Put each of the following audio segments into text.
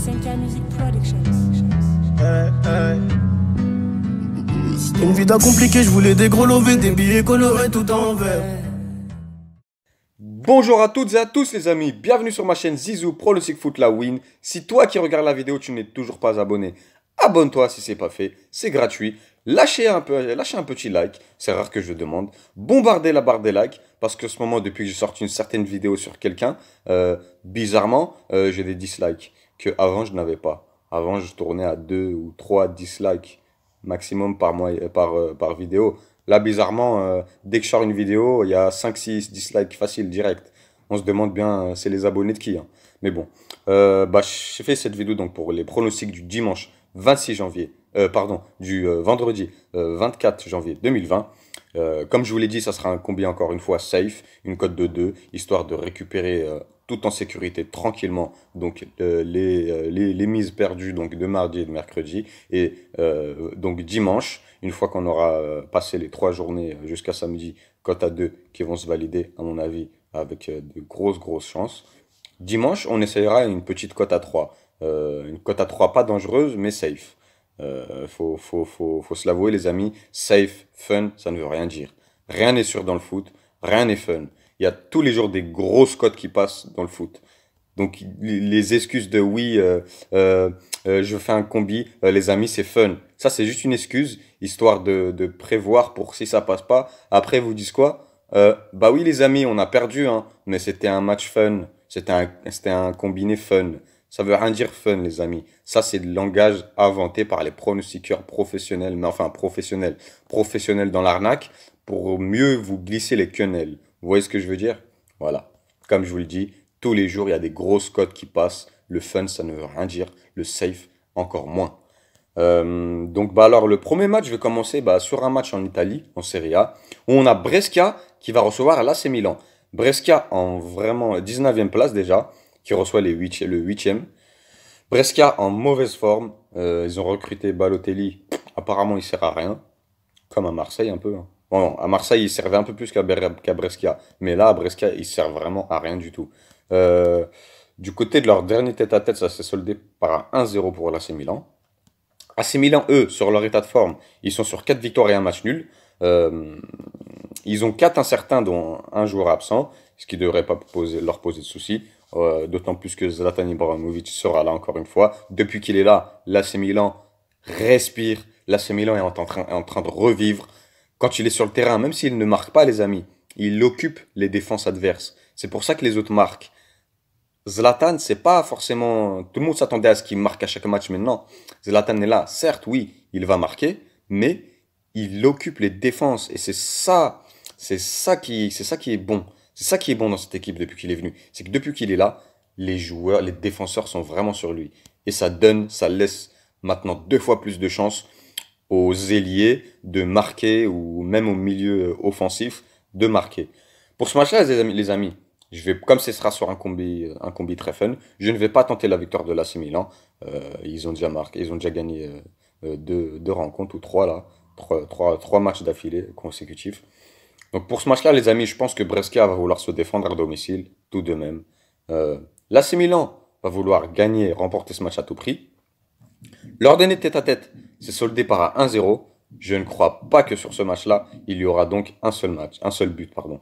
SNK Music Productions. Une vie d'un compliqué, je voulais des gros lovés, des billets colorés tout en vert. Bonjour à toutes et à tous les amis, bienvenue sur ma chaîne Zizou Pronostic Foot la Win. Si toi qui regardes la vidéo tu n'es toujours pas abonné, abonne-toi si c'est pas fait, c'est gratuit. Lâchez un petit like, c'est rare que je demande. Bombardez la barre des likes, parce que ce moment, depuis que j'ai sorti une certaine vidéo sur quelqu'un, bizarrement, j'ai des dislikes que avant je n'avais pas. Avant je tournais à 2 ou 3 dislikes maximum par mois, par vidéo. Là, bizarrement, dès que je sors une vidéo, il y a 5-6 dislikes faciles, direct. On se demande bien, c'est les abonnés de qui, hein. Mais bon, j'ai fait cette vidéo donc pour les pronostics du dimanche 26 janvier, du vendredi 24 janvier 2020. Comme je vous l'ai dit, ça sera un combi encore une fois safe, une cote de 2, histoire de récupérer tout en sécurité tranquillement donc les mises perdues donc de mardi et de mercredi, et donc dimanche, une fois qu'on aura passé les 3 journées jusqu'à samedi, cote à 2 qui vont se valider à mon avis avec de grosses chances. Dimanche, on essayera une petite cote à 3. Une cote à 3 pas dangereuse, mais safe. Faut se l'avouer, les amis, safe, fun, ça ne veut rien dire. Rien n'est sûr dans le foot, rien n'est fun. Il y a tous les jours des grosses cotes qui passent dans le foot. Donc, les excuses de oui, je fais un combi, les amis, c'est fun. Ça, c'est juste une excuse, histoire de prévoir pour si ça passe pas. Après, vous dites quoi? Bah oui, les amis, on a perdu, hein, mais c'était un match fun. C'était un combiné fun. Ça veut rien dire fun, les amis. Ça, c'est le langage inventé par les pronostiqueurs professionnels, mais enfin professionnels dans l'arnaque, pour mieux vous glisser les quenelles. Vous voyez ce que je veux dire? Voilà. Comme je vous le dis, tous les jours, il y a des grosses cotes qui passent. Le fun, ça ne veut rien dire. Le safe, encore moins. Donc, alors, le premier match, je vais commencer sur un match en Italie, en Serie A, où on a Brescia qui va recevoir l'AC Milan. Brescia en vraiment 19e place déjà, qui reçoit le 8e. Brescia en mauvaise forme. Ils ont recruté Balotelli. Apparemment, il sert à rien. Comme à Marseille un peu, hein. Bon, à Marseille, il servait un peu plus qu'à Brescia. Mais là, à Brescia, il sert vraiment à rien du tout. Du côté de leur dernier tête-à-tête, ça s'est soldé par un 1-0 pour l'AC Milan. AC Milan, eux, sur leur état de forme, ils sont sur 4 victoires et un match nul. Ils ont 4 incertains, dont un joueur absent, ce qui ne devrait pas leur poser de soucis. D'autant plus que Zlatan Ibrahimovic sera là encore une fois. Depuis qu'il est là, l'AC Milan respire. L'AC Milan est en train de revivre. Quand il est sur le terrain, même s'il ne marque pas, les amis, il occupe les défenses adverses. C'est pour ça que les autres marquent. Zlatan, c'est pas forcément... Tout le monde s'attendait à ce qu'il marque à chaque match maintenant. Zlatan est là. Certes, oui, il va marquer, mais il occupe les défenses. Et c'est ça qui est bon. C'est ça qui est bon dans cette équipe depuis qu'il est venu. C'est que depuis qu'il est là, les joueurs, les défenseurs sont vraiment sur lui. Et ça laisse maintenant 2 fois plus de chances aux ailiers de marquer, ou même au milieu offensif de marquer. Pour ce match-là, les amis, comme ce sera sur un combi très fun, je ne vais pas tenter la victoire de l'AC Milan. Ils ont déjà marqué, ils ont déjà gagné 2 rencontres, ou 3 là, 3 matchs d'affilée consécutifs. Donc pour ce match-là, les amis, je pense que Brescia va vouloir se défendre à domicile, tout de même. L'AC Milan va vouloir gagner, remporter ce match à tout prix. Leur dernier tête-à-tête s'est soldé par un 1-0. Je ne crois pas que sur ce match-là, il y aura donc un seul but, pardon.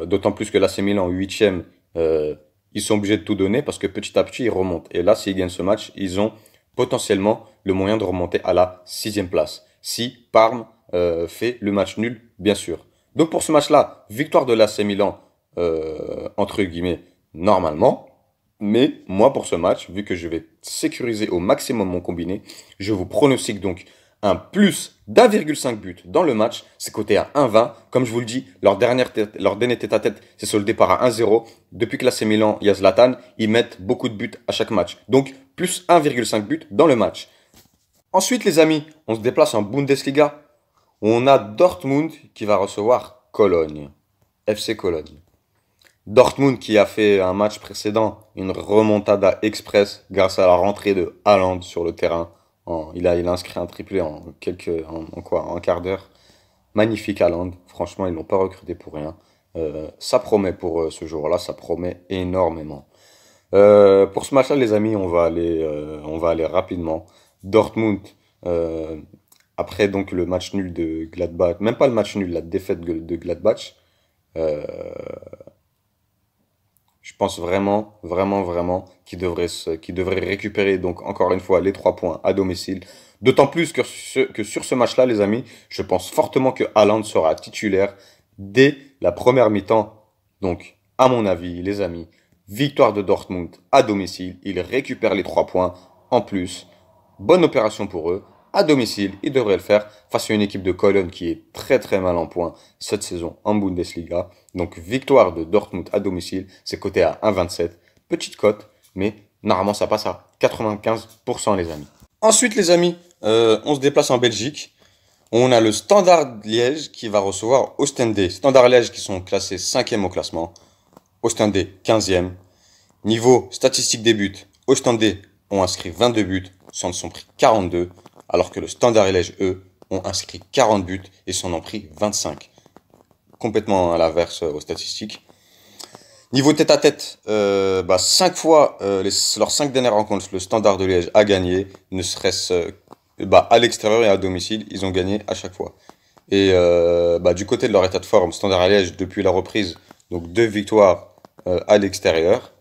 D'autant plus que l'AC Milan en 8e, ils sont obligés de tout donner parce que petit à petit, ils remontent. Et là, s'ils gagnent ce match, ils ont potentiellement le moyen de remonter à la 6e place. Si Parme fait le match nul, bien sûr. Donc pour ce match-là, victoire de l'AC Milan, entre guillemets, normalement. Mais moi, pour ce match, vu que je vais sécuriser au maximum mon combiné, je vous pronostique donc un plus d'1,5 but dans le match. C'est coté à 1,20. Comme je vous le dis, leur dernier tête-à-tête s'est soldé par un 1-0. Depuis que l'AC Milan, il y a Zlatan, ils mettent beaucoup de buts à chaque match. Donc, plus 1,5 but dans le match. Ensuite, les amis, on se déplace en Bundesliga, où on a Dortmund qui va recevoir Cologne. FC Cologne. Dortmund qui a fait un match précédent, une remontada express grâce à la rentrée de Haaland sur le terrain. Il a inscrit un triplé en quart d'heure. Magnifique Haaland. Franchement, ils l'ont pas recruté pour rien. Ça promet pour ce jour-là, ça promet énormément. Pour ce match-là, les amis, on va aller rapidement. Dortmund, euh, après donc le match nul de Gladbach, même pas le match nul, la défaite de Gladbach, euh, je pense vraiment qu'il devrait récupérer donc encore une fois les 3 points à domicile. D'autant plus que sur ce match-là, les amis, je pense fortement que Haaland sera titulaire dès la première mi-temps. Donc, à mon avis, les amis, victoire de Dortmund à domicile. Ils récupèrent les 3 points en plus. Bonne opération pour eux. À domicile, ils devraient le faire face à une équipe de Cologne qui est très mal en points cette saison en Bundesliga. Donc victoire de Dortmund à domicile, c'est coté à 1,27. Petite cote, mais normalement ça passe à 95% les amis. Ensuite les amis, on se déplace en Belgique. On a le Standard Liège qui va recevoir Oostende. Standard Liège qui sont classés 5e au classement. Oostende 15e. Niveau statistique des buts, Oostende ont inscrit 22 buts, s'en sont pris 42, alors que le Standard Liège, eux, ont inscrit 40 buts et s'en ont pris 25. Complètement à l'inverse aux statistiques. Niveau tête à tête, 5 fois, leurs 5 dernières rencontres, le Standard de Liège a gagné, ne serait-ce à l'extérieur et à domicile, ils ont gagné à chaque fois. Et du côté de leur état de forme, Standard Liège, depuis la reprise, donc 2 victoires à l'extérieur.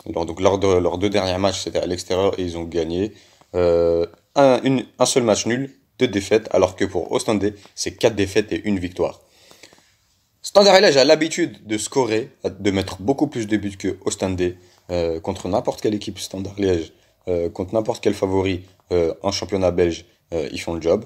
Donc lors de leurs 2 derniers matchs, c'était à l'extérieur et ils ont gagné. Un seul match nul, 2 défaites, alors que pour Ostende, c'est 4 défaites et 1 victoire. Standard Liège a l'habitude de scorer, de mettre beaucoup plus de buts que Ostende contre n'importe quelle équipe Standard Liège, contre n'importe quel favori en championnat belge, ils font le job.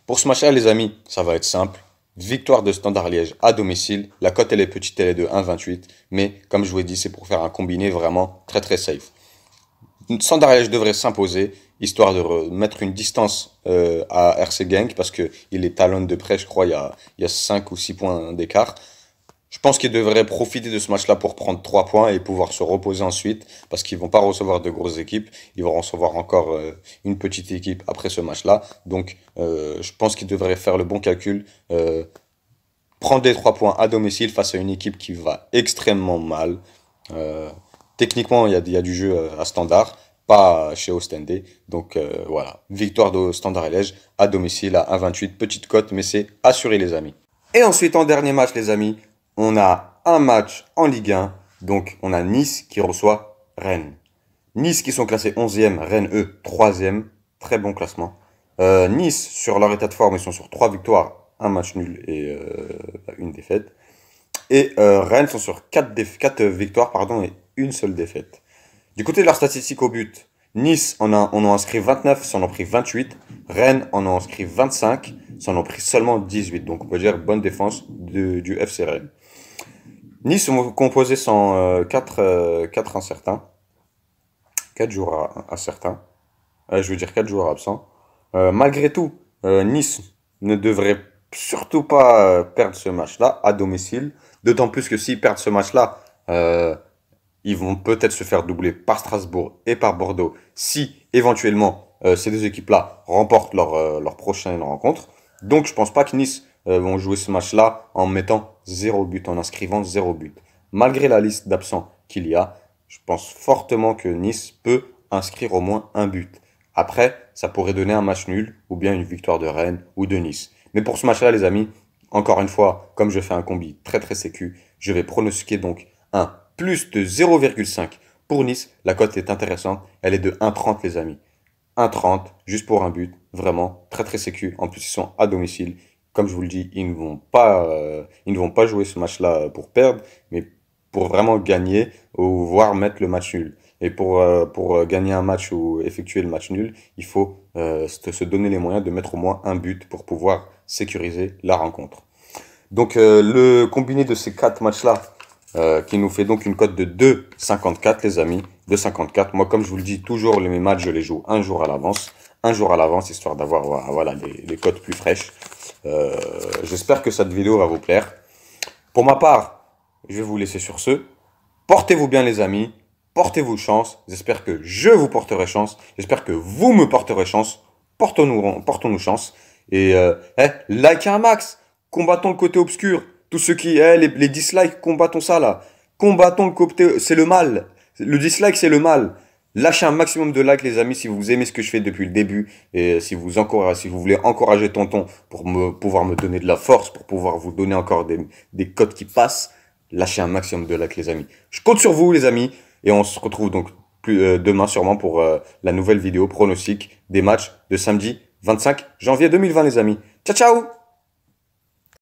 Pour ce match-là, les amis, ça va être simple. Victoire de Standard Liège à domicile. La cote, elle est petite, elle est de 1,28. Mais comme je vous ai dit, c'est pour faire un combiné vraiment très safe. Standard Liège devrait s'imposer, histoire de mettre une distance à RC Genk, parce qu'il est talonne de près, je crois, il y a 5 ou 6 points d'écart. Je pense qu'ils devraient profiter de ce match-là pour prendre 3 points et pouvoir se reposer ensuite, parce qu'ils vont pas recevoir de grosses équipes, ils vont recevoir encore une petite équipe après ce match-là. Donc je pense qu'ils devraient faire le bon calcul, prendre les 3 points à domicile face à une équipe qui va extrêmement mal. Techniquement, il y a du jeu à Standard, pas chez Ostende. Donc voilà, victoire de Standard Liège à domicile à 1,28, petite cote, mais c'est assuré les amis. Et ensuite, en dernier match les amis, on a un match en Ligue 1, donc on a Nice qui reçoit Rennes. Nice qui sont classés 11e, Rennes eux 3e, très bon classement. Nice, sur leur état de forme, ils sont sur 3 victoires, un match nul et une défaite. Et Rennes sont sur 4 victoires et une seule défaite. Du côté de leurs statistiques au but, Nice en a inscrit 29, s'en ont pris 28. Rennes en a inscrit 25, s'en ont pris seulement 18. Donc on peut dire bonne défense du FC Rennes. Nice sont composés sans 4 incertains. 4 joueurs incertains. Je veux dire 4 joueurs absents. Malgré tout, Nice ne devrait surtout pas perdre ce match-là à domicile. D'autant plus que s'ils perdent ce match-là, ils vont peut-être se faire doubler par Strasbourg et par Bordeaux si éventuellement ces 2 équipes-là remportent leur prochaine rencontre. Donc je pense pas que Nice vont jouer ce match-là en mettant 0 but, en inscrivant 0 but. Malgré la liste d'absents qu'il y a, je pense fortement que Nice peut inscrire au moins un but. Après, ça pourrait donner un match nul ou bien une victoire de Rennes ou de Nice. Mais pour ce match-là, les amis, encore une fois, comme je fais un combi très sécu, je vais pronostiquer donc un plus de 0,5 pour Nice. La cote est intéressante, elle est de 1,30 les amis. 1,30 juste pour un but, vraiment très sécu. En plus, ils sont à domicile. Comme je vous le dis, ils ne vont pas jouer ce match-là pour perdre, mais pour vraiment gagner ou voire mettre le match nul. Et pour gagner un match ou effectuer le match nul, il faut se donner les moyens de mettre au moins un but pour pouvoir sécuriser la rencontre. Donc le combiné de ces 4 matchs-là, qui nous fait donc une cote de 2,54 les amis, 2,54. Moi comme je vous le dis, toujours mes matchs je les joue un jour à l'avance, histoire d'avoir voilà, les cotes plus fraîches. J'espère que cette vidéo va vous plaire. Pour ma part, je vais vous laisser sur ce. Portez-vous bien les amis, portez-vous chance. J'espère que je vous porterai chance. J'espère que vous me porterez chance. Portons-nous chance. Et likez un max. Combattons le côté obscur. Tous ceux qui, les dislikes, combattons ça là. Combattons le côté, c'est le mal. Le dislike, c'est le mal. Lâchez un maximum de likes, les amis, si vous aimez ce que je fais depuis le début et si vous voulez encourager Tonton pour pouvoir me donner de la force, pour pouvoir vous donner encore des codes qui passent. Lâchez un maximum de likes, les amis. Je compte sur vous, les amis, et on se retrouve donc demain sûrement pour la nouvelle vidéo pronostic des matchs de samedi 25 janvier 2020, les amis. Ciao, ciao!